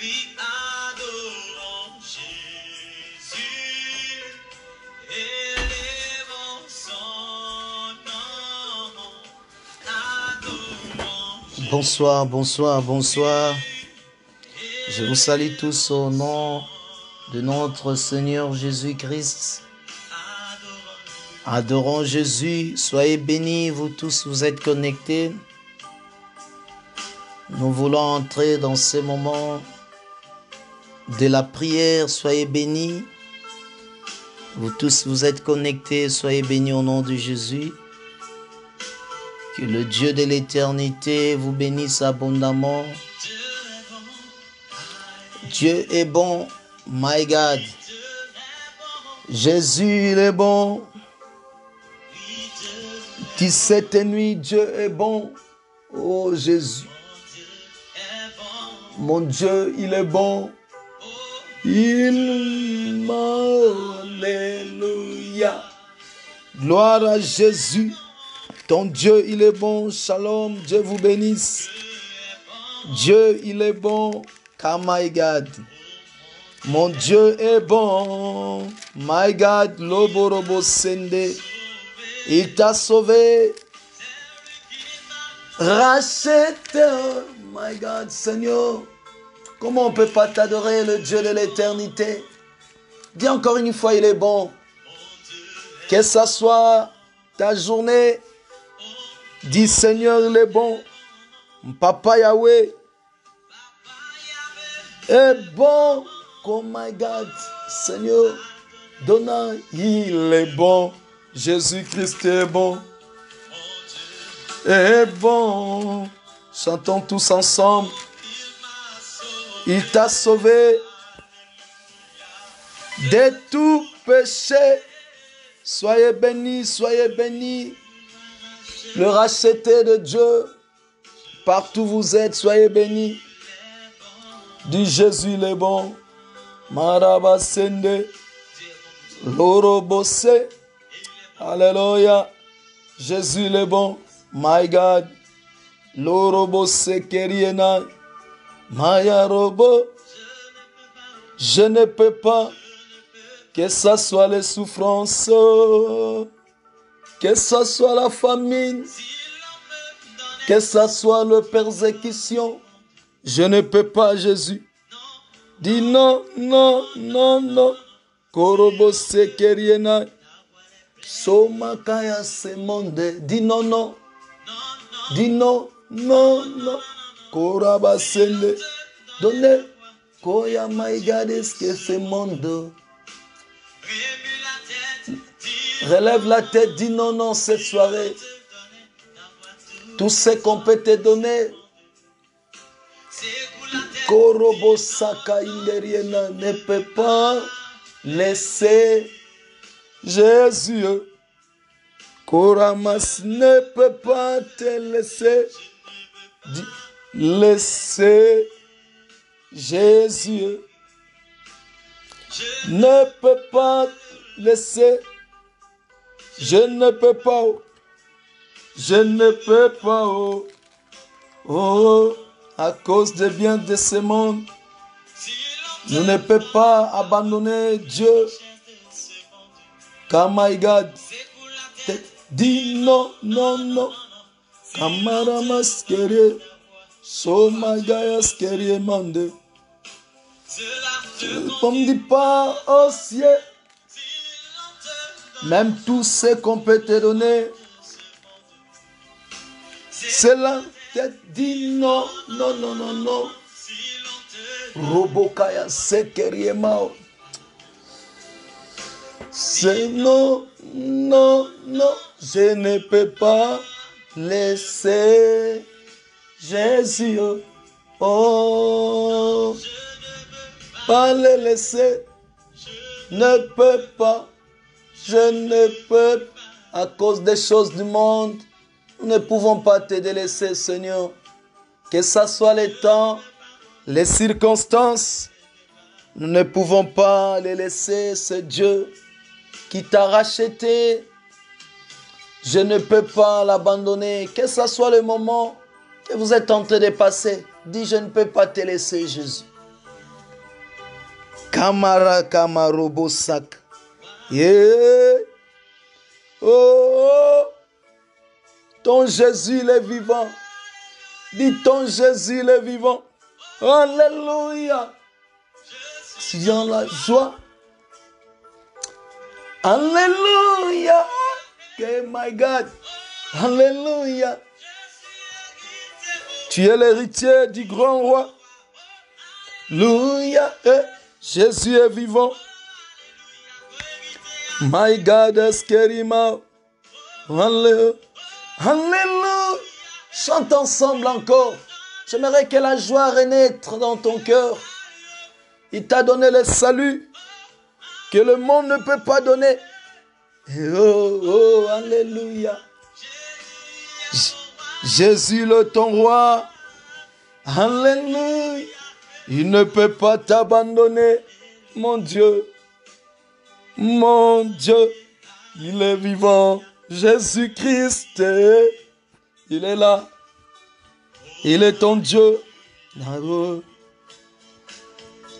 Oui, adorons Jésus, élevons son nom, adorons Jésus. Bonsoir, bonsoir, bonsoir. Je vous salue tous au nom de notre Seigneur Jésus-Christ. Adorons Jésus. Soyez bénis, vous tous, vous êtes connectés. Nous voulons entrer dans ces moments de la prière. Soyez bénis. Vous tous, vous êtes connectés. Soyez bénis au nom de Jésus. Que le Dieu de l'éternité vous bénisse abondamment. Dieu est bon, my God. Jésus, il est bon. 17 nuits, Dieu est bon. Oh Jésus. Mon Dieu, il est bon. Alléluia. Gloire à Jésus. Ton Dieu, il est bon. Shalom. Dieu vous bénisse. Dieu, il est bon. Car my God. Mon Dieu est bon. My God. Loborobo Sende. Il t'a sauvé. Racheteur. My God, Seigneur. Comment on ne peut pas t'adorer, le Dieu de l'éternité? Dis encore une fois, il est bon. Que ça soit ta journée. Dis Seigneur, il est bon. Papa Yahweh est bon. Oh my God, Seigneur, donnant, il est bon. Jésus-Christ est bon. Est bon. Chantons tous ensemble. Il t'a sauvé de tout péché. Soyez bénis, soyez bénis. Le racheté de Dieu, partout vous êtes, soyez bénis. Dis Jésus, il est bon. Marabasende, Lorobose. Alléluia. Jésus, il est bon. My God. Lorobose Keriena. Maya Robo. Je ne peux pas. Que ça soit les souffrances. Que ça soit la famine. Que ça soit la persécution. Je ne peux pas, Jésus. Dis non, non, non, non. Korobo Sekeriena. Somakaya Semonde. Dis non, non. Dis non, non, non. Koraba Sende. Donnez. Koya Maïgades que ce monde. Relève la tête, dis non, non, cette soirée. Tout ce qu'on peut te donner. Korobo Saka Inderiena ne peut pas laisser Jésus. Koramas ne peut pas te laisser. Laisser Jésus. Ne peut pas laisser. Je ne peux pas. Je ne peux pas. Oh, oh, à cause des biens de ce monde. Nous ne peut pas abandonner Dieu. Car my God. Dis non, non, non. Kamara maskere. So my God askere mande. On ne dit pas au ciel. Même tout ce qu'on peut te donner. Cela te dit non, non, non, non, non. Robokaya sekeriemao. C'est non, non, non. Je ne peux pas laisser Jésus. Oh, pas le laisser. Ne peux pas. Je ne peux, à cause des choses du monde, nous ne pouvons pas te délaisser, Seigneur. Que ce soit les temps, les circonstances, nous ne pouvons pas les laisser. C'est Dieu qui t'a racheté. Je ne peux pas l'abandonner. Que ce soit le moment que vous êtes en train de passer. Dis, je ne peux pas te laisser, Jésus. Kamara Kamarobosak. Yeah. Oh, ton Jésus, il est vivant. Dis ton Jésus, il est vivant. Alléluia. Si dans la joie. Alléluia. Okay, my God. Alléluia. Tu es l'héritier du grand roi. Alléluia. Jésus est vivant. My God, Eskerima. Alléluia. Alléluia. Chante ensemble encore. J'aimerais que la joie renaître dans ton cœur. Il t'a donné le salut que le monde ne peut pas donner. Oh, oh, alléluia. Jésus le ton roi. Alléluia. Il ne peut pas t'abandonner, mon Dieu. Mon Dieu, il est vivant. Jésus-Christ, il est là. Il est ton Dieu.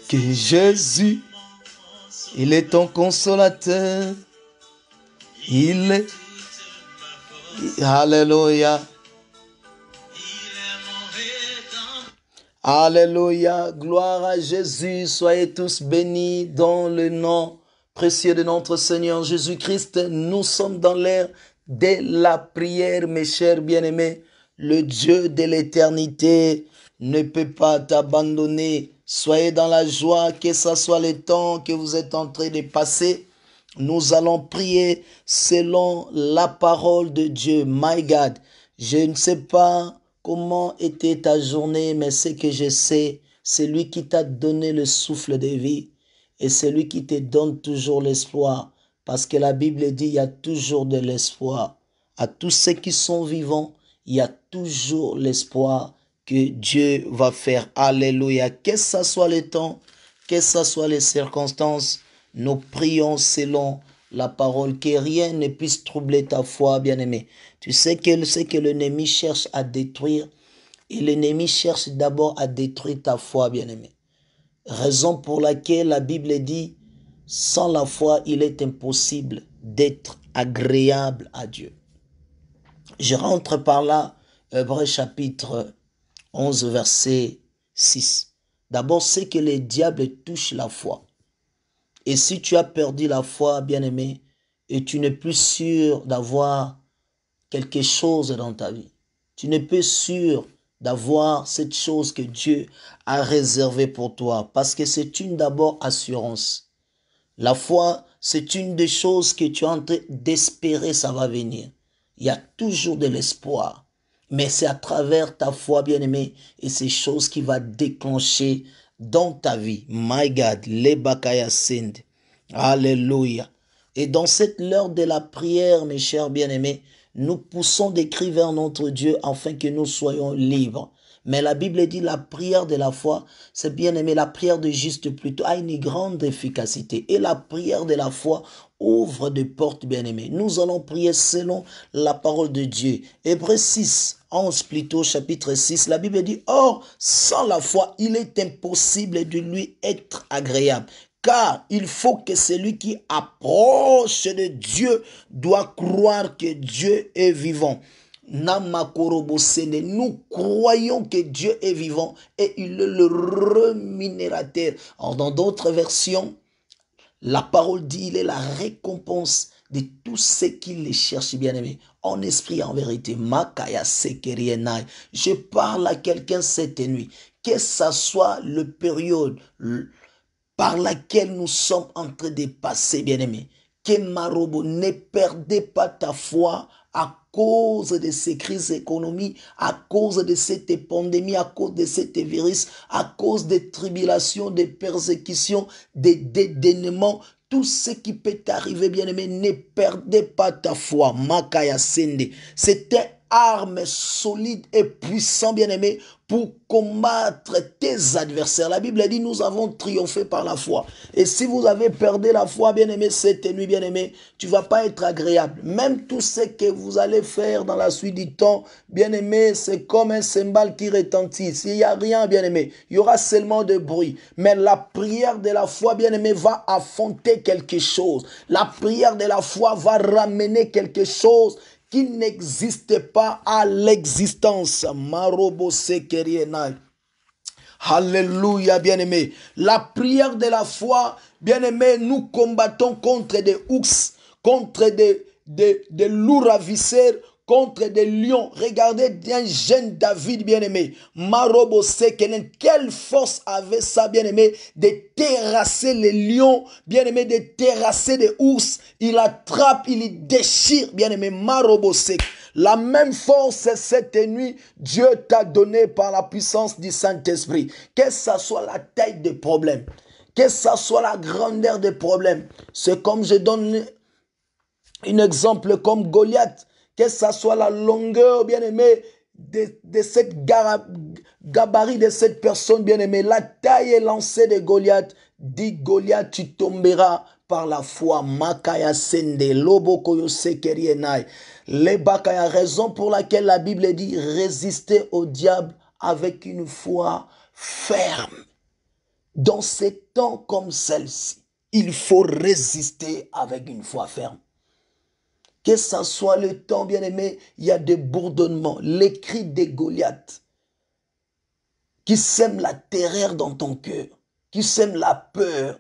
Que Jésus, il est ton consolateur. Il est. Alléluia. Alléluia. Gloire à Jésus. Soyez tous bénis dans le nom précieux de notre Seigneur Jésus-Christ. Nous sommes dans l'ère de la prière, mes chers bien-aimés. Le Dieu de l'éternité ne peut pas t'abandonner. Soyez dans la joie, que ce soit le temps que vous êtes en train de passer. Nous allons prier selon la parole de Dieu. My God, je ne sais pas comment était ta journée, mais ce que je sais, c'est lui qui t'a donné le souffle de vie et c'est lui qui te donne toujours l'espoir. Parce que la Bible dit, il y a toujours de l'espoir. À tous ceux qui sont vivants, il y a toujours l'espoir que Dieu va faire. Alléluia. Que ce soit le temps, que ce soit les circonstances, nous prions selon la parole, que rien ne puisse troubler ta foi, bien-aimé. Tu sais que ce que l'ennemi cherche à détruire, et l'ennemi cherche d'abord à détruire ta foi, bien-aimé. Raison pour laquelle la Bible dit, sans la foi, il est impossible d'être agréable à Dieu. Je rentre par là, Hébreux chapitre 11, verset 6. D'abord, c'est que le diable touche la foi. Et si tu as perdu la foi, bien-aimé, et tu n'es plus sûr d'avoir quelque chose dans ta vie, tu n'es plus sûr d'avoir cette chose que Dieu a réservée pour toi, parce que c'est une d'abord assurance. La foi, c'est une des choses que tu es en train d'espérer, ça va venir. Il y a toujours de l'espoir. Mais c'est à travers ta foi, bien-aimé, et ces choses qui va déclencher dans ta vie. My God, lebakaya sind. Alléluia. Et dans cette heure de la prière, mes chers bien-aimés, nous poussons des cris vers notre Dieu afin que nous soyons libres. Mais la Bible dit la prière de la foi, c'est bien aimé, la prière de juste plutôt a une grande efficacité. Et la prière de la foi ouvre des portes, bien aimé. Nous allons prier selon la parole de Dieu. Hébreux 6, 11 plutôt, chapitre 6, la Bible dit, or, sans la foi, il est impossible de lui être agréable. Car il faut que celui qui approche de Dieu doit croire que Dieu est vivant. Nous croyons que Dieu est vivant et il est le rémunérateur. Alors dans d'autres versions, la parole dit il est la récompense de tous ceux qui les cherchent, bien-aimés, en esprit et en vérité. Je parle à quelqu'un cette nuit, que ce soit le période par laquelle nous sommes en train de passer, bien-aimés. Que Marobo, ne perdez pas ta foi à cause de ces crises économiques, à cause de cette pandémie, à cause de cet virus, à cause des tribulations, des persécutions, des dédainements, tout ce qui peut t'arriver, bien-aimé, ne perdez pas ta foi. Makaya Sende. C'était armes solides et puissantes, bien-aimés, pour combattre tes adversaires. La Bible dit, nous avons triomphé par la foi. Et si vous avez perdu la foi, bien-aimé, cette nuit, bien-aimé, tu ne vas pas être agréable. Même tout ce que vous allez faire dans la suite du temps, bien-aimé, c'est comme un cymbale qui retentit. S'il n'y a rien, bien-aimé, il y aura seulement de bruit. Mais la prière de la foi, bien-aimé, va affronter quelque chose. La prière de la foi va ramener quelque chose qui n'existe pas à l'existence. Alléluia, bien-aimé. La prière de la foi, bien-aimé, nous combattons contre des ours, contre des loups ravisseurs, contre des lions. Regardez un jeune David, bien-aimé. Quelle force avait ça, bien-aimé, de terrasser les lions, bien-aimé, de terrasser des ours. Il attrape, il déchire, bien-aimé. La même force cette nuit, Dieu t'a donné par la puissance du Saint-Esprit. Que ça soit la taille des problèmes, que ça soit la grandeur des problèmes. C'est comme je donne un exemple comme Goliath. Que ça soit la longueur, bien-aimé, de cette gabarit de cette personne, bien-aimé, la taille et lancée de Goliath, dit Goliath, tu tomberas par la foi. Makaya sende, lobo koyo sekerienai. Les bakaya, raison pour laquelle la Bible dit résister au diable avec une foi ferme. Dans ces temps comme celle-ci, il faut résister avec une foi ferme. Que ça soit le temps, bien-aimé, il y a des bourdonnements, les cris des Goliaths qui sèment la terreur dans ton cœur, qui sèment la peur.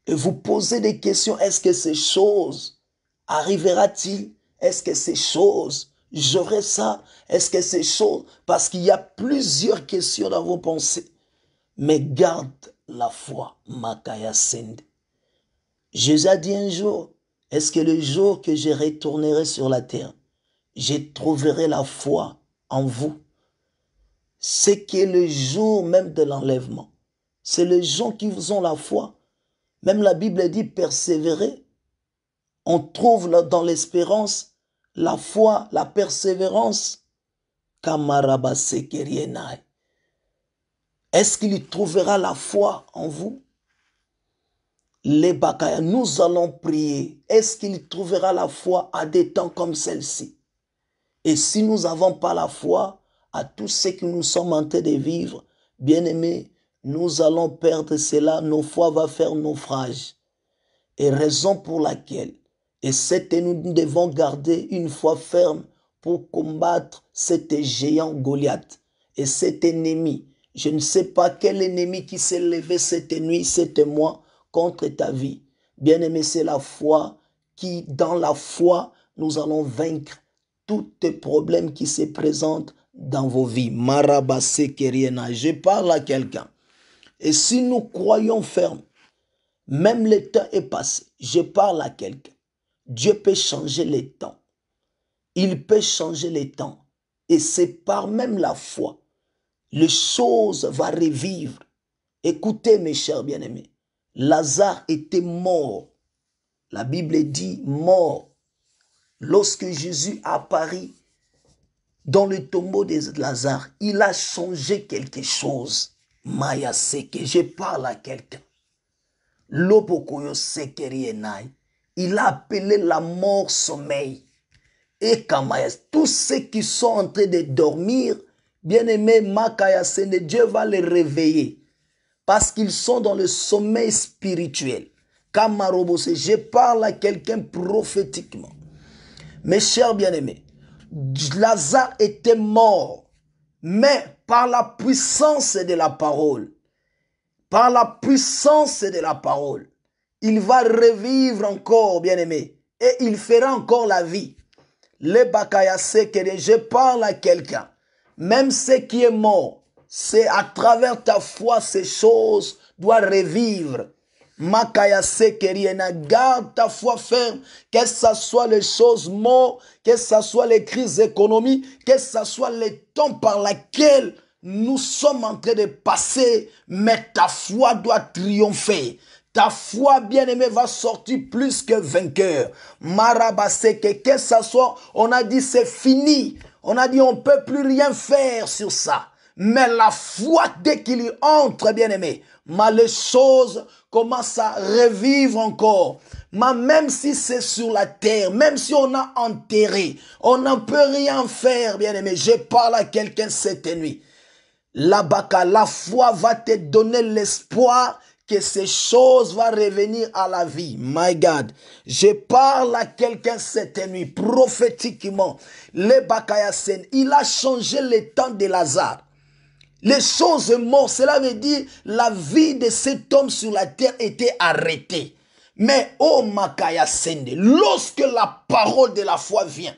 Et vous posez des questions, est-ce que ces choses arrivera-t-il? Est-ce que ces choses, j'aurai ça? Est-ce que ces choses, parce qu'il y a plusieurs questions dans vos pensées. Mais garde la foi, Makaya Sende. Jésus a dit un jour, est-ce que le jour que je retournerai sur la terre, je trouverai la foi en vous? C'est que le jour même de l'enlèvement, c'est les gens qui vous ont la foi. Même la Bible dit persévérer. On trouve dans l'espérance la foi, la persévérance. Est-ce qu'il y trouvera la foi en vous? Les Bakaya, nous allons prier. Est-ce qu'il trouvera la foi à des temps comme celle-ci? Et si nous n'avons pas la foi à tous ceux que nous sommes en train de vivre, bien-aimés, nous allons perdre cela, nos foi va faire naufrage. Et raison pour laquelle, et cette nous devons garder une foi ferme pour combattre cet géant Goliath et cet ennemi. Je ne sais pas quel ennemi qui s'est levé cette nuit, cet mois, contre ta vie. Bien-aimé, c'est la foi qui, dans la foi, nous allons vaincre tous les problèmes qui se présentent dans vos vies. Marabase Keriena, je parle à quelqu'un. Et si nous croyons ferme, même le temps est passé, je parle à quelqu'un. Dieu peut changer les temps. Il peut changer les temps. Et c'est par même la foi. Les choses vont revivre. Écoutez mes chers bien-aimés. Lazare était mort. La Bible dit mort. Lorsque Jésus apparut dans le tombeau de Lazare, il a changé quelque chose. Maya seke, je parle à quelqu'un. Lopokoyo sekerienai. Il a appelé la mort sommeil. Et Kamaya, tous ceux qui sont en train de dormir, bien-aimés, Makaya Sende, Dieu va les réveiller. Parce qu'ils sont dans le sommeil spirituel. Kamarobose, je parle à quelqu'un prophétiquement. Mes chers bien-aimés, Lazare était mort, mais par la puissance de la parole, par la puissance de la parole, il va revivre encore, bien-aimé, et il fera encore la vie. Les bakayase que je parle à quelqu'un, même ce qui est mort, c'est à travers ta foi ces choses doivent revivre. Makayase Keriena, garde ta foi ferme, que ce soit les choses mortes, que ce soit les crises économiques, que ce soit les temps par lesquels nous sommes en train de passer, mais ta foi doit triompher. Ta foi, bien-aimée, va sortir plus que vainqueur. Marabase, que ce soit, on a dit c'est fini. On a dit on ne peut plus rien faire sur ça. Mais la foi, dès qu'il y entre, bien-aimé, les choses commencent à revivre encore. Même si c'est sur la terre, même si on a enterré, on n'en peut rien faire, bien-aimé. Je parle à quelqu'un cette nuit. La foi va te donner l'espoir que ces choses vont revenir à la vie. My God. Je parle à quelqu'un cette nuit, prophétiquement. Le Bakayasen, il a changé le temps de Lazare. Les choses mortes, cela veut dire la vie de cet homme sur la terre était arrêtée. Mais oh Makayasende, lorsque la parole de la foi vient,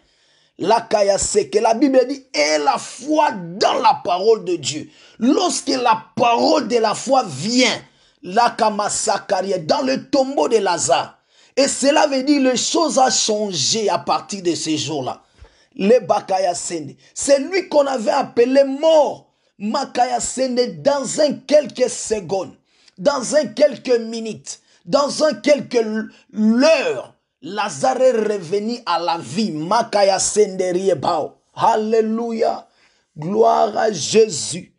la Kayaseke, la Bible dit, et la foi dans la parole de Dieu. Lorsque la parole de la foi vient, la Kamasakaria, dans le tombeau de Lazare, et cela veut dire les choses ont changé à partir de ces jours-là. Le Bakayasende, c'est lui qu'on avait appelé mort. Makayasende, dans un quelques secondes, dans un quelques minutes, dans un quelques l'heure, Lazare est revenu à la vie. Makayasende riebao. Alléluia. Gloire à Jésus.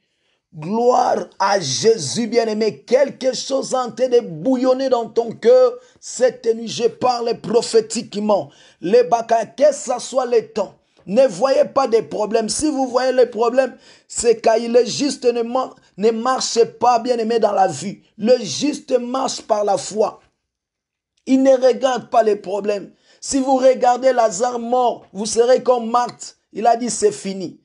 Gloire à Jésus, bien-aimé. Quelque chose en train de bouillonner dans ton cœur. Cette nuit, je parle prophétiquement. Les Bakaya, que ce soit le temps. Ne voyez pas de problèmes. Si vous voyez les problèmes, c'est qu'il est juste ne marche pas, bien-aimé, dans la vie. Le juste marche par la foi. Il ne regarde pas les problèmes. Si vous regardez Lazare mort, vous serez comme Marthe. Il a dit c'est fini.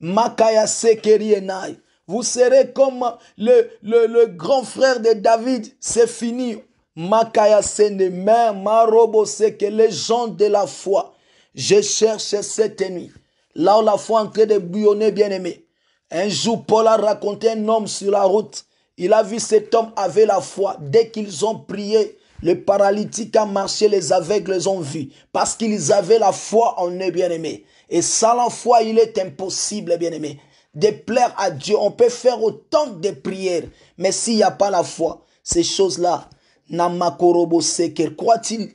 Makaya sekerienai. Vous serez comme le grand frère de David. C'est fini. Makaya sende mère marobo seke, les gens de la foi. Je cherche cette nuit. Là où la foi est en train de bouillonner, bien-aimé. Un jour, Paul a raconté un homme sur la route. Il a vu cet homme avec la foi. Dès qu'ils ont prié, le paralytique a marché, les aveugles ont vu. Parce qu'ils avaient la foi en eux, bien-aimé. Et sans la foi, il est impossible, bien-aimé, de plaire à Dieu. On peut faire autant de prières. Mais s'il n'y a pas la foi, ces choses-là, Namakorobo Seker, croit-il,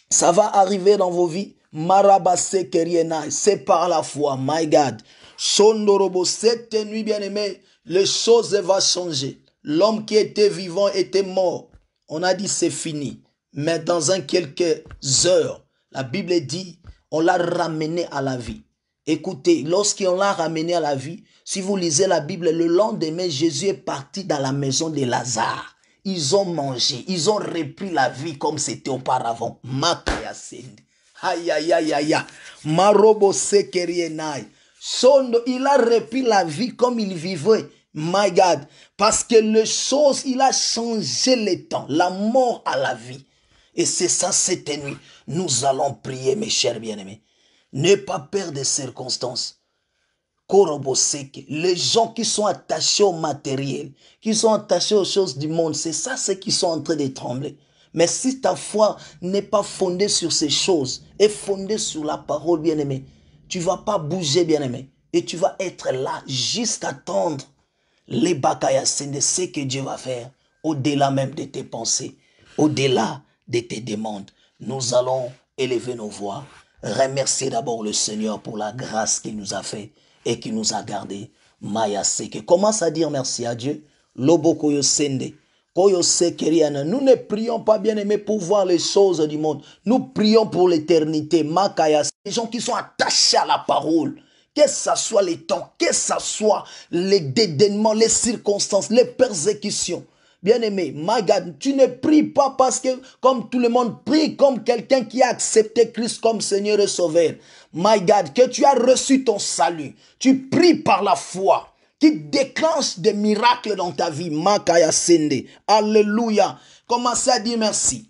ça va arriver dans vos vies? Marabase Kerienai, c'est par la foi, my God. Sondorobo, cette nuit, bien-aimé, les choses vont changer. L'homme qui était vivant était mort. On a dit c'est fini. Mais dans quelques heures, la Bible dit, on l'a ramené à la vie. Écoutez, lorsqu'on l'a ramené à la vie, si vous lisez la Bible, le lendemain, Jésus est parti dans la maison de Lazare. Ils ont mangé, ils ont repris la vie comme c'était auparavant. Makayasende. Aïe, aïe, aïe, aïe. Marobo sekerienai. Sondo, il a repris la vie comme il vivait. My God. Parce que les choses, il a changé le temps. La mort à la vie. Et c'est ça cette nuit. Nous allons prier, mes chers bien-aimés. N'aie pas peur des circonstances. Les gens qui sont attachés au matériel, qui sont attachés aux choses du monde, c'est ça ceux qui sont en train de trembler. Mais si ta foi n'est pas fondée sur ces choses, est fondée sur la parole, bien-aimé, tu ne vas pas bouger, bien-aimé. Et tu vas être là jusqu'à attendre les bakayasens de ce que Dieu va faire, au-delà même de tes pensées, au-delà de tes demandes. Nous allons élever nos voix, remercier d'abord le Seigneur pour la grâce qu'il nous a fait et qui nous a gardés. Maya Seke. Commence à dire merci à Dieu. Lobo Koyo Sende. Koyo Sekeriana. Nous ne prions pas, bien-aimés, pour voir les choses du monde. Nous prions pour l'éternité. Makaya. Les gens qui sont attachés à la parole. Que ce soit les temps, que ce soit les dédaignements, les circonstances, les persécutions. Bien-aimé, my God, tu ne pries pas parce que, comme tout le monde, prie comme quelqu'un qui a accepté Christ comme Seigneur et Sauveur. My God, que tu as reçu ton salut. Tu pries par la foi qui déclenche des miracles dans ta vie. Makaya Sende. Alléluia. Commencez à dire merci.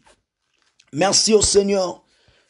Merci au Seigneur.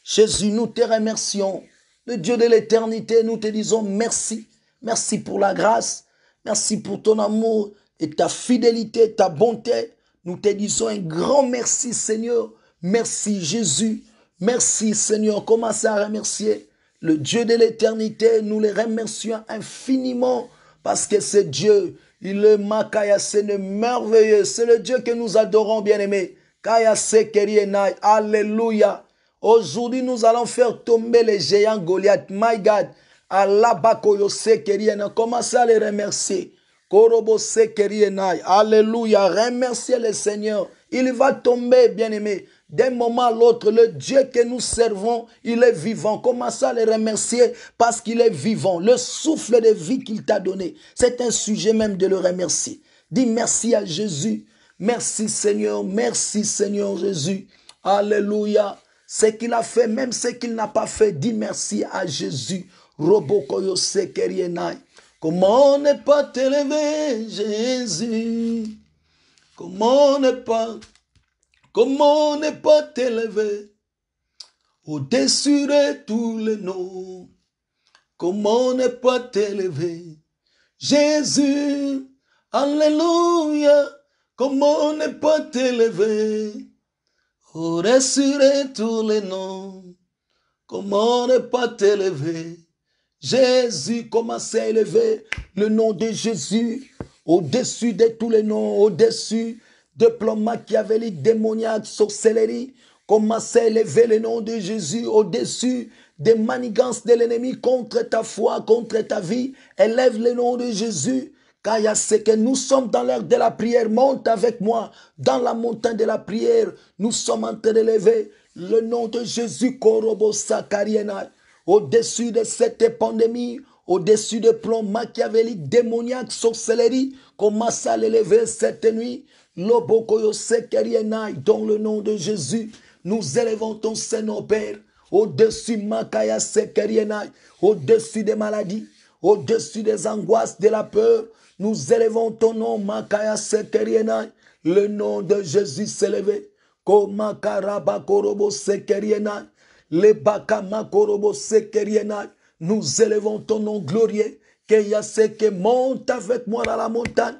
Jésus, nous te remercions. Le Dieu de l'éternité, nous te disons merci. Merci pour la grâce. Merci pour ton amour et ta fidélité, ta bonté. Nous te disons un grand merci, Seigneur. Merci, Jésus. Merci, Seigneur. Commencez à remercier le Dieu de l'éternité. Nous le remercions infiniment parce que c'est Dieu. Il est Makaya, c'est merveilleux. C'est le Dieu que nous adorons, bien-aimés. Kaya Sekerienai. Alléluia. Aujourd'hui, nous allons faire tomber les géants Goliath. My God. Alabakoyose keriena. Commencez à les remercier. Korobose kerienai. Alléluia. Remerciez le Seigneur. Il va tomber, bien-aimé. D'un moment à l'autre, le Dieu que nous servons, il est vivant. Commencez à le remercier parce qu'il est vivant. Le souffle de vie qu'il t'a donné, c'est un sujet même de le remercier. Dis merci à Jésus. Merci Seigneur Jésus. Alléluia. Ce qu'il a fait, même ce qu'il n'a pas fait, dis merci à Jésus. Robokoyose kerienai. Comment ne pas t'élever, Jésus? Comment ne pas t'élever au-dessus de tous les noms? Comment ne pas t'élever, Jésus? Alléluia. Comment ne pas t'élever au-dessus de tous les noms? Comment ne pas t'élever, Jésus? Commencez à élever le nom de Jésus au-dessus de tous les noms, au-dessus de plans machiavéliques, démoniaques, sorcellerie. Commencez à élever le nom de Jésus au-dessus des manigances de l'ennemi contre ta foi, contre ta vie. Élève le nom de Jésus. Car il y a ce que nous sommes dans l'heure de la prière. Monte avec moi dans la montagne de la prière. Nous sommes en train d'élever le nom de Jésus. Au-dessus de cette pandémie, au-dessus des plans machiavéliques, démoniaques, sorcellerie, commence à l'élever cette nuit. Dans le nom de Jésus, nous élevons ton Seigneur Père. Au-dessus Makaya Sekerienai, au-dessus des maladies, au-dessus des angoisses, de la peur, nous élevons ton nom Makaya Sekerienai. Le nom de Jésus s'est élevé. Komakaraba Korobo Sekerienai. Le Bakama Korobo Sekerienai. Nous élevons ton nom glorieux. Qu'il y a ce qui monte avec moi dans la montagne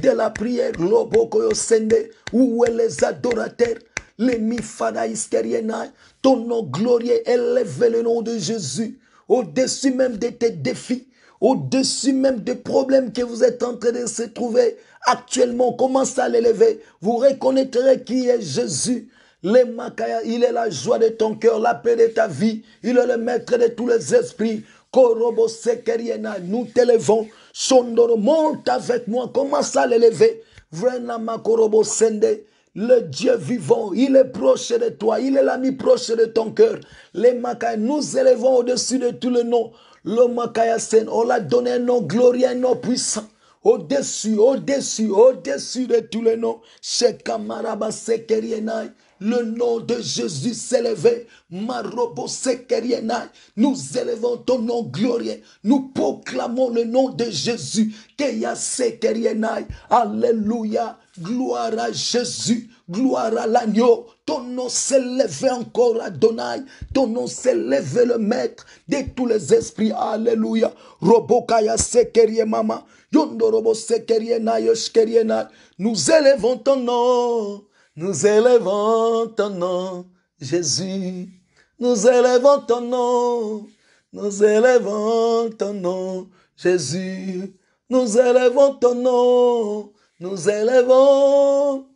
de la prière. Lobokoyo Sende. Où est les adorateurs? Les Mifana Iskerienai. Ton nom glorieux, élève le nom de Jésus. Au-dessus même de tes défis. Au-dessus même des problèmes que vous êtes en train de se trouver actuellement, commencez à l'élever. Vous reconnaîtrez qui est Jésus. Les Makaya, il est la joie de ton cœur, la paix de ta vie. Il est le maître de tous les esprits. Korobo Sekeriena, nous t'élevons. Sondoro, monte avec moi, commence à l'élever. Vrenama Korobo Sende. Le Dieu vivant, il est proche de toi, il est l'ami proche de ton cœur. Les Makaya, nous élevons au-dessus de tous les noms. Le Makaya Sen, on l'a donné un nom glorieux, un nom puissant. Au-dessus de tous les noms. Shekamaraba Sekerienai. Le nom de Jésus s'est élevé. Marobo Sekerienai. Nous élevons ton nom glorieux. Nous proclamons le nom de Jésus. Keya Sekerienai. Alléluia. Gloire à Jésus. Gloire à l'agneau. Ton nom s'est levé encore, Adonai. Ton nom s'est levé, le maître de tous les esprits. Alléluia. Robokaya Sekerie Mama. Yondorobo Sekerie na Yoshkerie na. Nous élevons ton nom. Nous élevons ton nom, Jésus. Nous élevons ton nom. Nous élevons ton nom, Jésus. Nous élevons ton nom. Nous élevons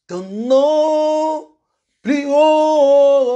ton nom plus haut,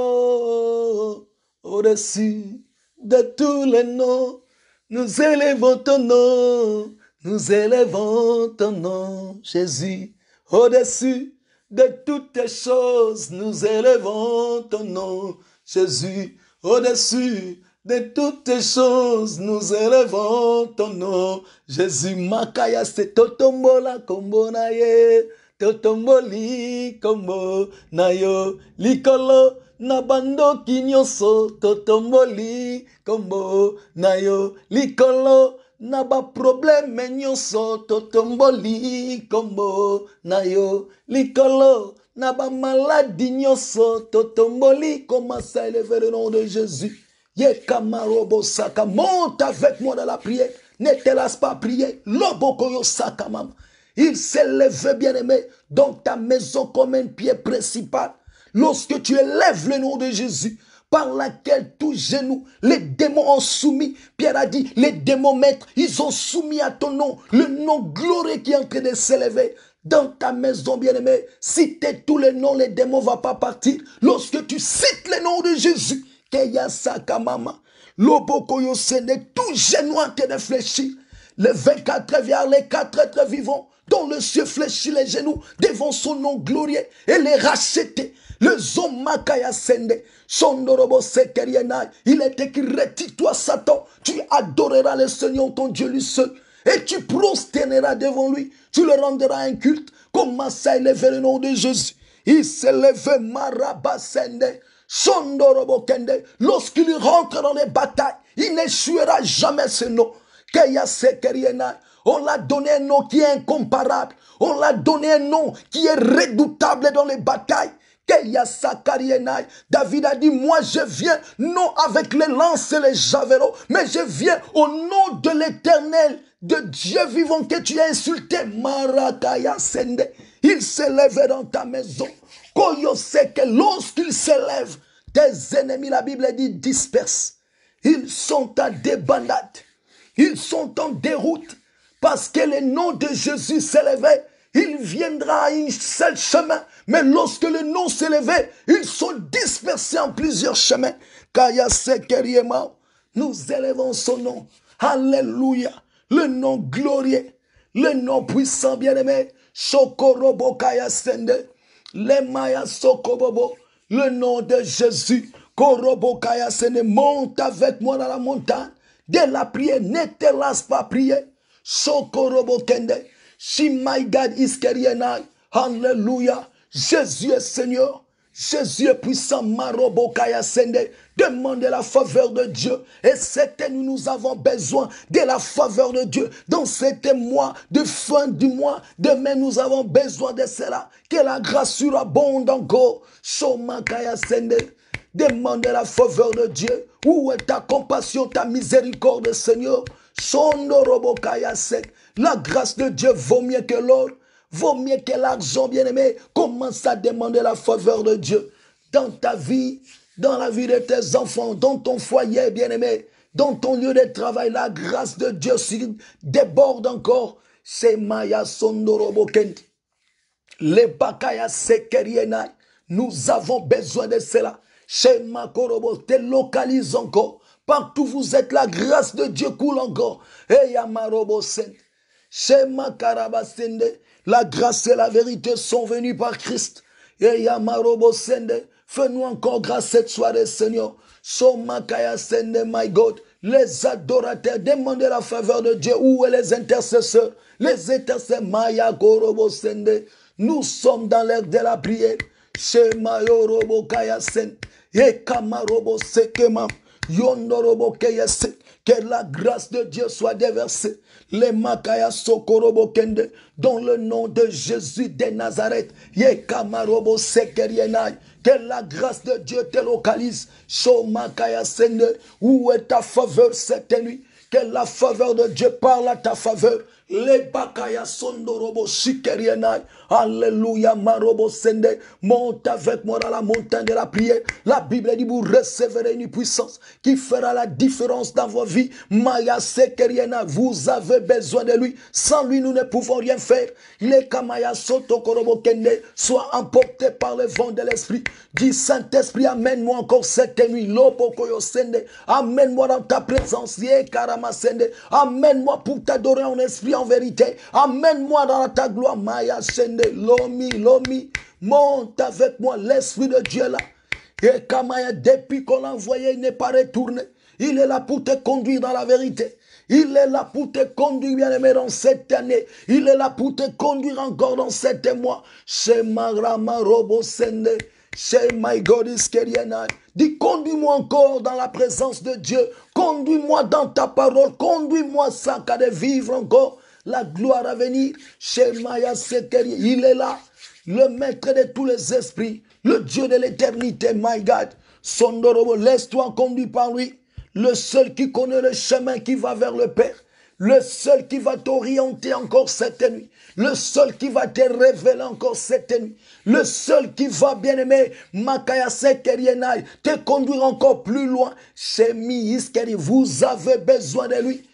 au-dessus de tous les noms. Nous élevons ton nom. Nous élevons ton nom, Jésus. Au-dessus de toutes les choses, nous élevons ton nom, Jésus. Au-dessus de toutes les choses, nous élevons ton nom, Jésus. Makaya se totombola kombo na ye, totomboli kombo na yo, likolo na bando kinyoso, totomboli kombo na yo, likolo na ba problème nyonso totomboli kombo na yo, likolo na ba maladie nyonso totomboli. Commence à élever le nom de Jésus. Yekamarobo Saka, monte avec moi dans la prière. Ne te laisse pas prier. Lobokoyo Saka Mama. Il s'est levé, bien-aimé, dans ta maison comme un pied principal. Lorsque tu élèves le nom de Jésus, par laquelle tous genoux, les démons ont soumis. Pierre a dit, les démons maîtres, ils ont soumis à ton nom, le nom glorieux qui est en train de s'élever. Dans ta maison, bien-aimé, citez tous les noms, les démons ne vont pas partir. Lorsque tu cites le nom de Jésus, Keya Saka Mama, Lobokoyo Sende, tout genou en train de fléchir. Les 24 vers les 4 êtres vivants, dont le ciel fléchit les genoux devant son nom glorieux et les racheter. Le Zomakaya Sende, Sondorobo Sekerienai, il est écrit, retire-toi Satan, tu adoreras le Seigneur ton Dieu lui seul, et tu prosterneras devant lui, tu le rendras un culte. Commence à élever le nom de Jésus. Il s'est levé Marabasende, Sondorobo Kende, lorsqu'il rentre dans les batailles, il n'échouera jamais ce nom. Keya Sekerienai. On l'a donné un nom qui est incomparable. On l'a donné un nom qui est redoutable dans les batailles. David a dit, moi je viens non avec les lances et les javelots, mais je viens au nom de l'Éternel, de Dieu vivant que tu as insulté. Marakaya Sende, il s'élève dans ta maison. Koyo sait que lorsqu'il s'élève, tes ennemis, la Bible dit, dispersent. Ils sont en débandade. Ils sont en déroute. Parce que le nom de Jésus s'élevait, il viendra à un seul chemin. Mais lorsque le nom s'élevait, ils sont dispersés en plusieurs chemins. Kaya Sekeriema, nous élevons son nom. Alléluia. Le nom glorieux, le nom puissant, bien-aimé. Shokorobo Kaya Sende, le Maya Sokobobo, le nom de Jésus. Korobo Kaya Sende, monte avec moi dans la montagne. Dès la prière, ne te lasse pas prier. Shokorobo Kende. Si my God is Kerienai. Alléluia. Jésus est Seigneur. Jésus est puissant. Marobo Kaya Sende. Demandez la faveur de Dieu. Et c'était nous avons besoin de la faveur de Dieu. Dans cet mois de fin du mois, demain nous avons besoin de cela. Que la grâce surabonde encore. Shoma Kaya Sende. Demandez la faveur de Dieu. Où est ta compassion, ta miséricorde, Seigneur? La grâce de Dieu vaut mieux que l'or, vaut mieux que l'argent, bien-aimé. Commence à demander la faveur de Dieu dans ta vie, dans la vie de tes enfants, dans ton foyer, bien-aimé, dans ton lieu de travail. La grâce de Dieu déborde encore. C'est Maya Sondorobo Kent. Les Bakaya Sekerienai. Nous avons besoin de cela. Chez Makorobo, te localise encore. Partout où vous êtes, la grâce de Dieu coule encore. Et Yamarobo Sende. Chez Makarabasende, la grâce et la vérité sont venues par Christ. Et Yamarobo Sende, fais-nous encore grâce cette soirée, Seigneur. Somakaya Sende, my God. Les adorateurs, demandez la faveur de Dieu. Où est les intercesseurs? Les intercesseurs, Maya Korobo Sende. Nous sommes dans l'ère de la prière. Chez Mayorobo Kaya Sende. Et Kamarobo Sekema. Yondorobo Keyese. Que la grâce de Dieu soit déversée. Les Makaya Sokorobo Kende. Dans le nom de Jésus de Nazareth. Yekamarobo Sekerienai. Que la grâce de Dieu te localise. Shomakaya Sende. Où est ta faveur cette nuit? Que la faveur de Dieu parle à ta faveur. Les Bakaya Sondorobo Shikerienai. Alléluia, Marobo Sende. Monte avec moi dans la montagne de la prière. La Bible dit, vous recevrez une puissance qui fera la différence dans vos vies. Maya Sekerienai, vous avez besoin de lui. Sans lui, nous ne pouvons rien faire. Les Kamaya Sotokorobo Kende soient emportés par le vent de l'esprit. Dis Saint-Esprit, amène-moi encore cette nuit. Lobokoyo Sende. Amène-moi dans ta présence. Ye Karama Sende. Amène-moi pour t'adorer en esprit, en vérité. Amène-moi dans ta gloire. Maya Sende. Lomi, monte avec moi l'Esprit de Dieu là. Et Kamaya, depuis qu'on l'a envoyé, il n'est pas retourné. Il est là pour te conduire dans la vérité. Il est là pour te conduire, bien-aimé, dans cette année. Il est là pour te conduire encore dans 7 mois. Chez Marama Robo Sende. Chez My God is Kerienai. Dis, conduis-moi encore dans la présence de Dieu. Conduis-moi dans ta parole. Conduis-moi sans qu'à de vivre encore la gloire à venir. Chez Maya Sekeri, il est là, le maître de tous les esprits, le Dieu de l'éternité, my God. Sondorobo, laisse-toi conduire par lui, le seul qui connaît le chemin qui va vers le Père, le seul qui va t'orienter encore cette nuit, le seul qui va te révéler encore cette nuit, le seul qui va, bien-aimé, Makaya Sekerienai, te conduire encore plus loin. Chez Miiskeri, vous avez besoin de lui.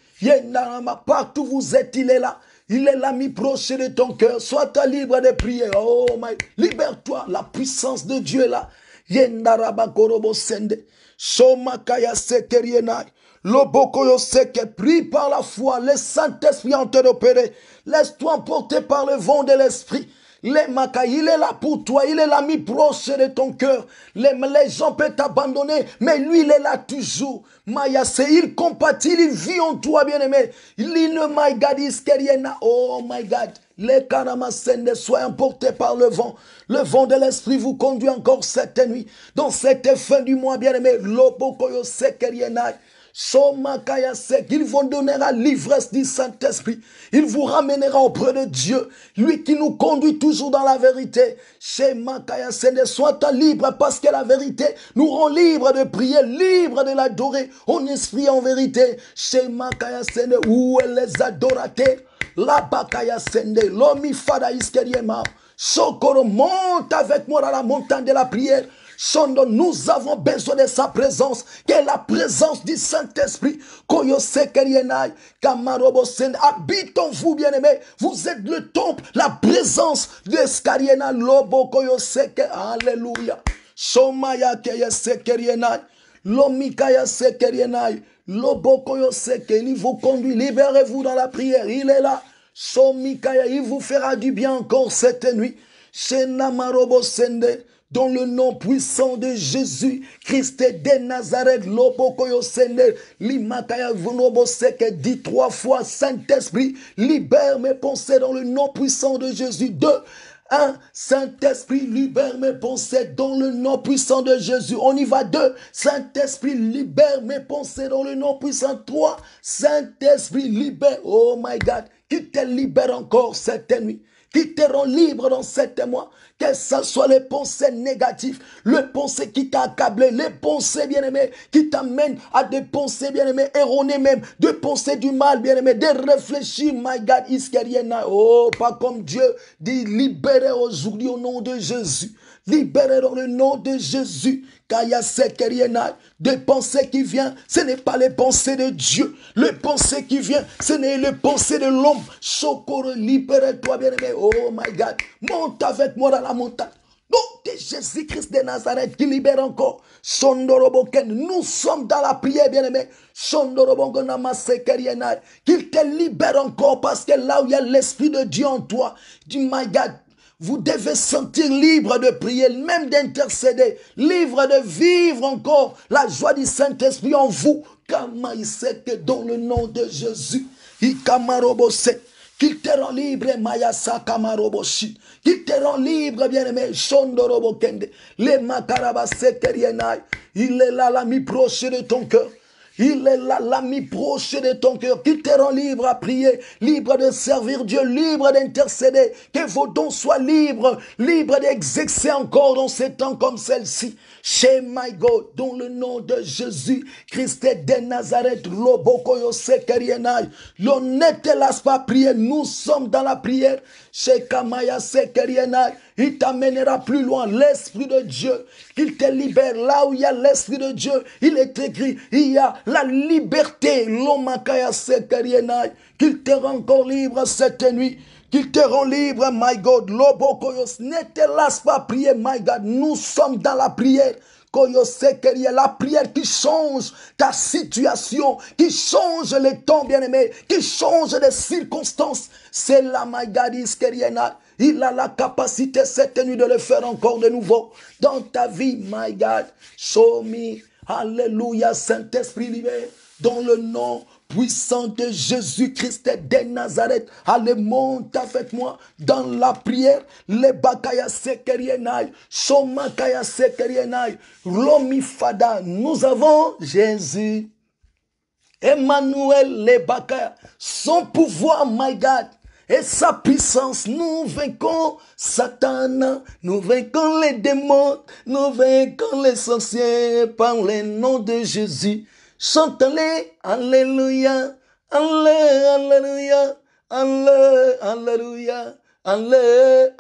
Partout où vous êtes, il est là. Il est l'ami proche de ton cœur. Sois-toi libre de prier. Oh my, libère-toi. La puissance de Dieu est là. Yendaraba Korobo Sende. Shomakaya Sekerienai. Lobokoyo seke, prie par la foi, le Saint-Esprit en train d'opérer. Laisse-toi emporter par le vent de l'Esprit. Les Maca, il est là pour toi, il est l'ami proche de ton cœur. Les gens peuvent t'abandonner, mais lui, il est là toujours. Maya, c'est il compatit, il vit en toi, bien-aimé. Il ne my God, iskeriena. Oh my God. Les Karamasende, soient emportés par le vent. Le vent de l'Esprit vous conduit encore cette nuit. Dans cette fin du mois, bien-aimé. Lobokoyo sekeriena. Il vous donnera l'ivresse du Saint-Esprit. Il vous ramènera auprès de Dieu. Lui qui nous conduit toujours dans la vérité. Sois libre parce que la vérité nous rend libres de prier, libres de l'adorer en esprit en vérité. Où est les adorateurs? La bakaya sende, l'homme fada iskeriema. Sokoro, monte avec moi dans la montagne de la prière. Chondo, nous avons besoin de sa présence, qui est la présence du Saint-Esprit. Habite en vous, bien-aimés. Vous êtes le temple, la présence de Skariena Lobo Koyoseke. Alléluia. Shomaya Kaya Sekerienai. Lomikaya Sekerienai. Lobo Koyoseke. Il vous conduit. Libérez-vous dans la prière. Il est là. Shomikaya. Il vous fera du bien encore cette nuit. Shenamarobo Sende. Dans le nom puissant de Jésus, Christ de Nazareth, Lobokoyo Sende, Limakaya Vunoboseke, dit 3 fois, Saint-Esprit, libère mes pensées dans le nom puissant de Jésus. 2, 1, Saint-Esprit, libère mes pensées dans le nom puissant de Jésus. On y va. 2, Saint-Esprit, libère mes pensées dans le nom puissant. 3, Saint-Esprit, libère, oh my God, qui te libère encore cette nuit, qui te rend libre dans cette mois. Que ce soit les pensées négatives, les pensées qui t'a accablé, les pensées bien-aimées qui t'amènent à des pensées bien-aimées erronées même, des pensées du mal bien-aimées, de réfléchir, my God, iskeriena. Oh, pas comme Dieu dit, libérez aujourd'hui au nom de Jésus. Libérez dans le nom de Jésus. Kaya sekeriena. Des pensées qui viennent, ce n'est pas les pensées de Dieu. Les pensées qui viennent, ce n'est les pensées de l'homme. Chokoro, libère-toi, bien-aimé. Oh my God. Monte avec moi dans la montagne. Nom de Jésus-Christ de Nazareth qui libère encore. Sondoroboken. Nous sommes dans la prière, bien-aimé. Sondoroboken, qu'il te libère encore parce que là où il y a l'Esprit de Dieu en toi, dis my God. Vous devez sentir libre de prier, même d'intercéder, libre de vivre encore la joie du Saint-Esprit en vous. Que dans le nom de Jésus, qu'il te rend libre, Mayasa Kamaroboshi, qu'il te rend libre, bien-aimé, Shondorobokende, les Makarabasekerienai, il est là l'ami proche de ton cœur. Il est là, l'ami proche de ton cœur, qui te rend libre à prier, libre de servir Dieu, libre d'intercéder, que vos dons soient libres, libres d'exercer encore dans ces temps comme celle-ci. Chez my God, dans le nom de Jésus, Christ de Nazareth, Lobokoyo Sekerienai, l'on ne te laisse pas prier, nous sommes dans la prière. Chez Kamaya Sekerienai, il t'amènera plus loin, l'Esprit de Dieu, qu'il te libère. Là où il y a l'Esprit de Dieu, il est écrit, il y a la liberté. Lomakaya Sekerienai, qu'il te rend encore libre cette nuit. Qu'il te rend libre, my God. Lobokoyos, ne te laisse pas prier, my God. Nous sommes dans la prière. La prière qui change ta situation, qui change les temps, bien-aimés, qui change les circonstances. C'est la my God iskeriena. Il a la capacité cette nuit de le faire encore de nouveau dans ta vie, my God. Show me. Alléluia, Saint-Esprit libère dans le nom puissant de Jésus-Christ de Nazareth. Allez, monte avec moi dans la prière. Les bakaya sekerienai, shomakaya sekerienai, lomifada. Nous avons Jésus, Emmanuel, les bakaya, son pouvoir, my God. Et sa puissance, nous vainquons Satan, nous vainquons les démons, nous vainquons les sorciers par le nom de Jésus. Chantez-les, alléluia, alléluia, alléluia, alléluia,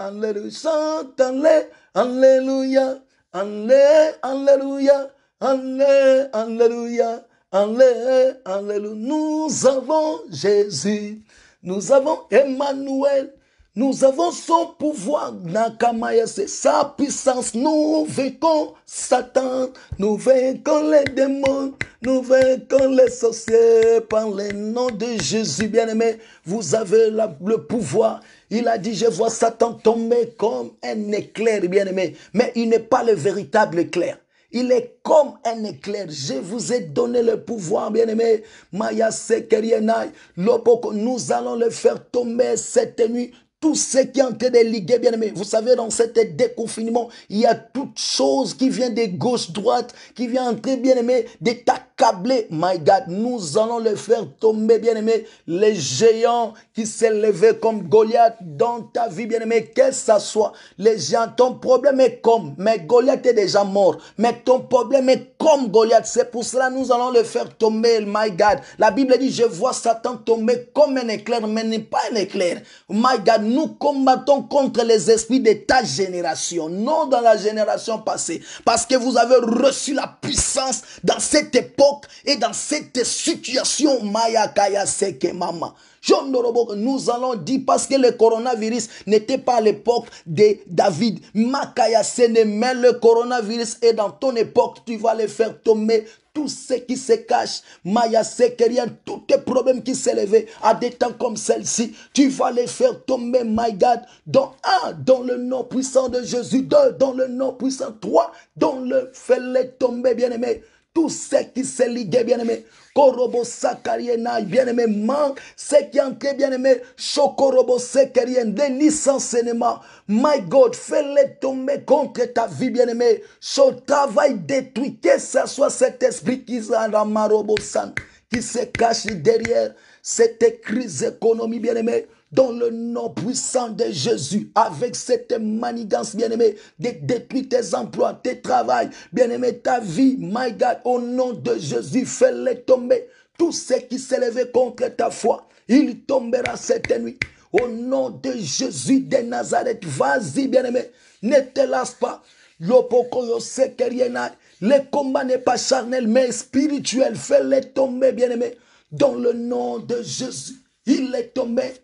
chantez-les, alléluia, alléluia, alléluia, alléluia. Nous avons Jésus. Nous avons Emmanuel, Nous avons son pouvoir, Nakamaya, c'est sa puissance. Nous vainquons Satan, nous vainquons les démons, nous vainquons les sorciers par le nom de Jésus, bien-aimé. Vous avez le pouvoir. Il a dit, je vois Satan tomber comme un éclair, bien-aimé. Mais il n'est pas le véritable éclair. Il est comme un éclair. Je vous ai donné le pouvoir, bien-aimé. Maya Sekerienai, Lopoko, nous allons le faire tomber cette nuit. Tout ce qui est en train de liguer, bien aimé. Vous savez, dans cet déconfinement, il y a toute chose qui vient de gauche, droite, qui vient entrer, bien aimé, de t'accabler. My God, nous allons le faire tomber, bien aimé. Les géants qui s'est levé comme Goliath dans ta vie, bien aimé, que ça soit. Les géants, ton problème est comme, mais Goliath est déjà mort. Mais ton problème est comme Goliath. C'est pour cela que nous allons le faire tomber, my God. La Bible dit, je vois Satan tomber comme un éclair, mais n'est pas un éclair. My God, nous combattons contre les esprits de ta génération, non dans la génération passée, parce que vous avez reçu la puissance dans cette époque et dans cette situation. Maya Kaya Seke Mama. Nous allons dire parce que le coronavirus n'était pas à l'époque de David. Makaya Sene, mais le coronavirus est dans ton époque. Tu vas le faire tomber. Tout ce qui se cache, Maya Sekerien, tous tes problèmes qui s'élevaient à des temps comme celle-ci, tu vas les faire tomber, my God, dans le nom puissant de Jésus, 2, dans le nom puissant, 3, fais-les tomber, bien-aimé. Tout ce qui s'est ligué, bien-aimé. Korobo Sakariena, bien-aimé, manque, ce qui est entré, bien-aimé, Chokorobo Sekerien, des licenciements. My God, fais-les tomber contre ta vie, bien-aimé. Son travail détruit, que ce soit cet esprit qui se cache derrière cette crise économique, bien-aimé. Dans le nom puissant de Jésus, avec cette manigance, bien-aimé, de détruire tes emplois, tes travails, bien-aimé, ta vie, my God, au nom de Jésus, fais-les tomber. Tout ce qui s'est levé contre ta foi, il tombera cette nuit. Au nom de Jésus de Nazareth, vas-y, bien-aimé, ne te lasse pas. Le combat n'est pas charnel, mais spirituel. Fais-les tomber, bien-aimé, dans le nom de Jésus. Il est tombé.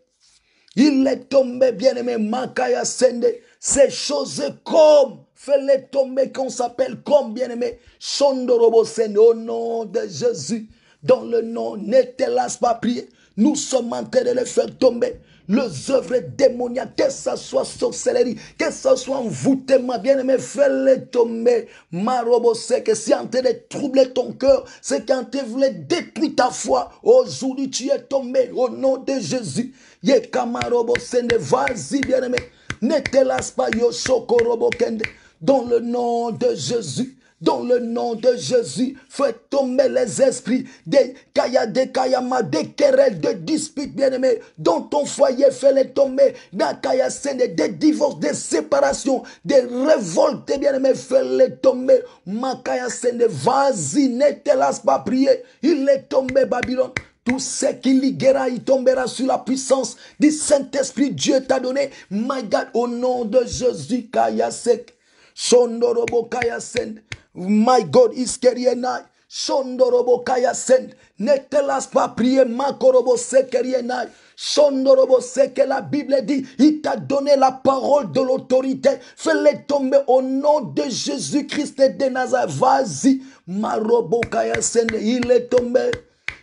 Il est tombé, bien-aimé, Makaya Sende. Ces choses comme, fais-les tomber, qu'on s'appelle comme, bien-aimé, Shondorobo Sende, au nom de Jésus. Dans le nom, ne te lasse pas prier. Nous sommes en train de les faire tomber. Les œuvres démoniaques, que ce soit sorcellerie, que ce soit envoûtement, bien-aimé, fais-les tomber. Marobo sait que c'est en train de troubler ton cœur, c'est quand tu voulais détruire ta foi. Aujourd'hui, tu es tombé au nom de Jésus. Yekamarobo sende, vas-y, bien-aimé. Ne te lasse pas, Yoshokorobo Kende. Dans le nom de Jésus. Dans le nom de Jésus, fais tomber les esprits des kayama, des querelles, de disputes, bien-aimés. Dans ton foyer, fais-les tomber. Dans kayasene, des divorces, des séparations, des révoltes, bien-aimés, fais-les tomber. Makayasene, vas-y, ne te lasse pas prier. Il est tombé, Babylone. Tout ce qui liguera, il tombera sur la puissance du Saint-Esprit. Dieu t'a donné. My God, au nom de Jésus, Kayasek. Shondorobo Kayasend. My God is Kerienai. Shondorobo Kayasend. Ne te lasse pas prier. Makorobo Sekerienai. Shondorobo Seke, la Bible dit, il t'a donné la parole de l'autorité. Fais-les tomber au nom de Jésus-Christ de Nazareth. Vas-y. Marobo Kayasend. Il est tombé.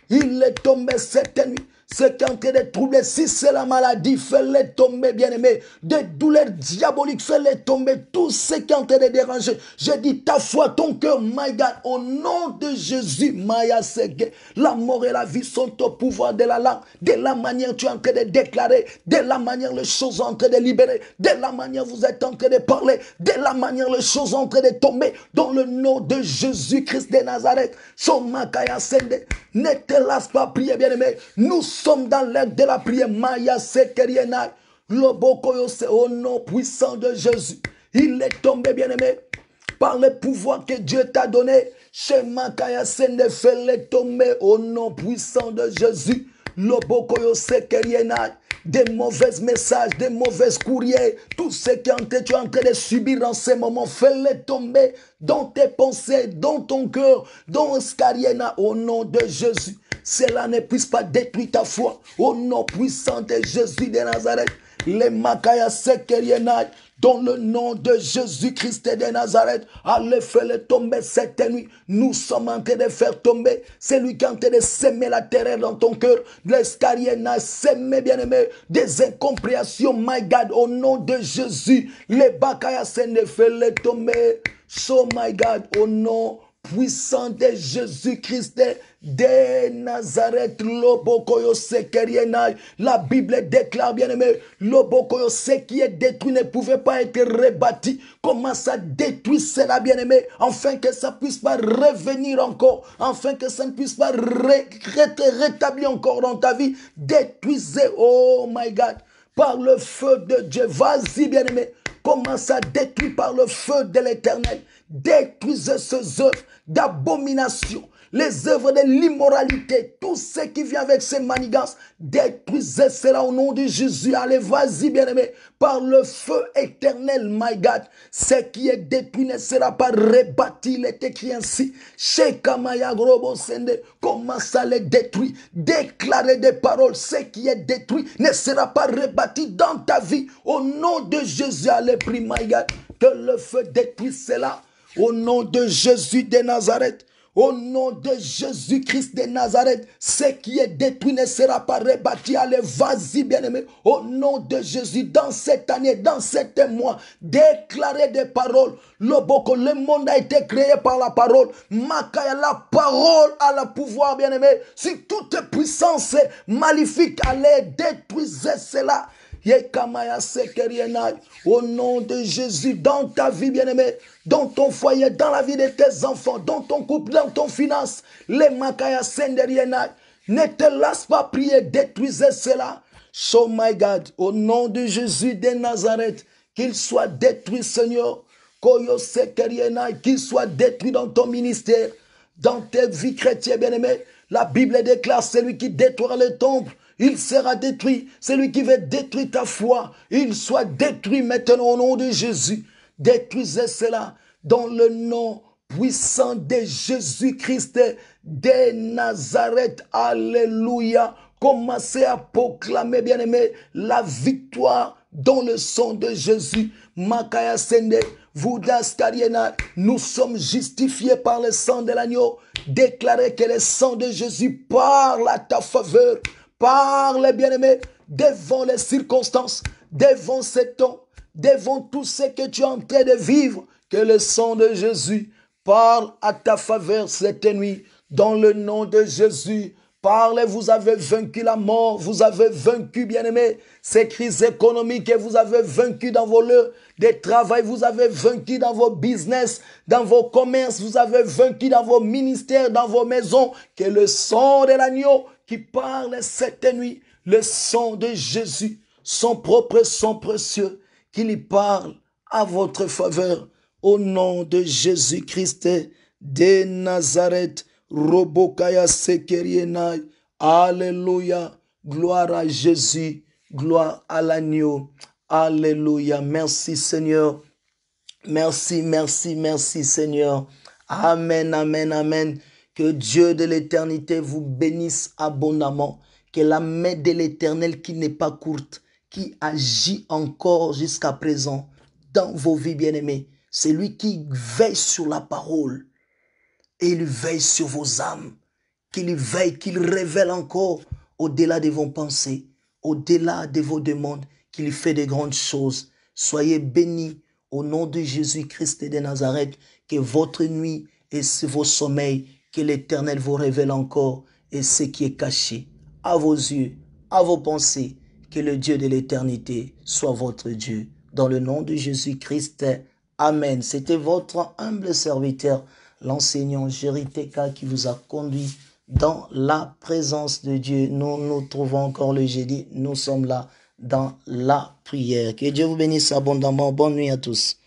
Il est tombé cette nuit. Ce qui est en train de troubler, si c'est la maladie, fais-les tomber, bien-aimé. Des douleurs diaboliques, fais-les tomber. Tout ce qui est en train de déranger. Je dis ta foi, ton cœur, my God, au nom de Jésus, Maya Sege. La mort et la vie sont au pouvoir de la langue. De la manière tu es en train de déclarer, de la manière les choses sont en train de libérer, de la manière vous êtes en train de parler, de la manière les choses sont en train de tomber. Dans le nom de Jésus-Christ de Nazareth, Shomakaya Sende. Ne te lasse pas prier, bien-aimé. Nous sommes dans l'air de la prière. Maya Sekeriena. Lobokoyose, au nom puissant de Jésus. Il est tombé, bien-aimé, par le pouvoir que Dieu t'a donné. Shema Kaya Sende, fais-les tomber au nom puissant de Jésus. Lobokoyose Keriena. Des mauvais messages, des mauvais courriers, tout ce que tu es en train de subir en ce moment, fais-les tomber dans tes pensées, dans ton cœur, dans Skariena, au nom de Jésus. cela ne puisse pas détruire ta foi. Au nom puissant de Jésus de Nazareth, les Makaya Sekerienai, dans le nom de Jésus-Christ de Nazareth, allez faire tomber cette nuit. Nous sommes en train de faire tomber. C'est lui qui est en train de s'aimer la terreur dans ton cœur. L'escariena s'aimer, bien-aimé, des incompréhensions, my God, au nom de Jésus. Les Bakaya Sende fait les tomber. So, my God, au nom puissant de Jésus-Christ de Nazareth, Lobokoyo Sekerienai. La Bible déclare, bien-aimé, Lobokoyo, ce qui est détruit ne pouvait pas être rebâti. Comment ça détruit cela, bien-aimé, afin que ça puisse pas revenir encore, afin que ça ne puisse pas être rétabli encore dans ta vie. Détruisez, oh my God, par le feu de Dieu. Vas-y, bien-aimé, commence à détruire par le feu de l'Éternel. Détruisez ces œuvres d'abomination, les œuvres de l'immoralité, tout ce qui vient avec ces manigances. Détruisez cela au nom de Jésus. Allez, vas-y, bien-aimé, par le feu éternel, my God. Ce qui est détruit ne sera pas rebâti. Il est écrit ainsi. Shekamaya Grobo Sende, commence à les détruire. Déclarer des paroles. Ce qui est détruit ne sera pas rebâti dans ta vie. Au nom de Jésus, allez, prie, my God, que le feu détruise cela. Au nom de Jésus de Nazareth, au nom de Jésus-Christ de Nazareth, ce qui est détruit ne sera pas rebâti. Allez, vas-y, bien-aimé, au nom de Jésus, dans cette année, dans cet mois, déclarez des paroles. Le monde a été créé par la parole. Makaya, la parole a le pouvoir, bien-aimé. Si toute puissance maléfique, allez, détruisez cela. Au nom de Jésus, dans ta vie, bien-aimé, dans ton foyer, dans la vie de tes enfants, dans ton couple, dans ton finance, les Makaya Senderienai, ne te laisse pas prier, détruisez cela. So, my God, au nom de Jésus de Nazareth, qu'il soit détruit, Seigneur, qu'il soit détruit dans ton ministère, dans tes vies chrétiennes, bien-aimé. La Bible déclare, celui qui détruira le temple, il sera détruit. Celui qui veut détruire ta foi, il soit détruit maintenant au nom de Jésus. Détruisez cela dans le nom puissant de Jésus-Christ de Nazareth. Alléluia. Commencez à proclamer, bien-aimé, la victoire dans le sang de Jésus. Makaya Sende, Voudaskariena, nous sommes justifiés par le sang de l'agneau. Déclarez que le sang de Jésus parle à ta faveur. Parle, bien-aimé, devant les circonstances, devant ces temps, devant tout ce que tu es en train de vivre. Que le sang de Jésus parle à ta faveur cette nuit. Dans le nom de Jésus, parlez, vous avez vaincu la mort, vous avez vaincu, bien-aimé, ces crises économiques, et vous avez vaincu dans vos lieux de travail, vous avez vaincu dans vos business, dans vos commerces, vous avez vaincu dans vos ministères, dans vos maisons. Que le sang de l'agneau qui parle cette nuit, le sang de Jésus, son propre sang précieux, qu'il y parle à votre faveur, au nom de Jésus-Christ de Nazareth. Robokaya Sekerienai. Alléluia. Gloire à Jésus. Gloire à l'agneau. Alléluia. Merci Seigneur. Merci, merci, merci Seigneur. Amen, amen, amen. Que Dieu de l'éternité vous bénisse abondamment. Que la main de l'Éternel qui n'est pas courte, qui agit encore jusqu'à présent dans vos vies bien-aimées, c'est lui qui veille sur la parole. Et il veille sur vos âmes, qu'il veille, qu'il révèle encore au-delà de vos pensées, au-delà de vos demandes, qu'il fait de grandes choses. Soyez bénis au nom de Jésus-Christ de Nazareth, que votre nuit et vos sommeils, que l'Éternel vous révèle encore et ce qui est caché à vos yeux, à vos pensées, que le Dieu de l'éternité soit votre Dieu. Dans le nom de Jésus-Christ, Amen. C'était votre humble serviteur, l'enseignant Jerry Teka, qui vous a conduit dans la présence de Dieu. Nous nous trouvons encore le jeudi. Nous sommes là dans la prière. Que Dieu vous bénisse abondamment. Bonne nuit à tous.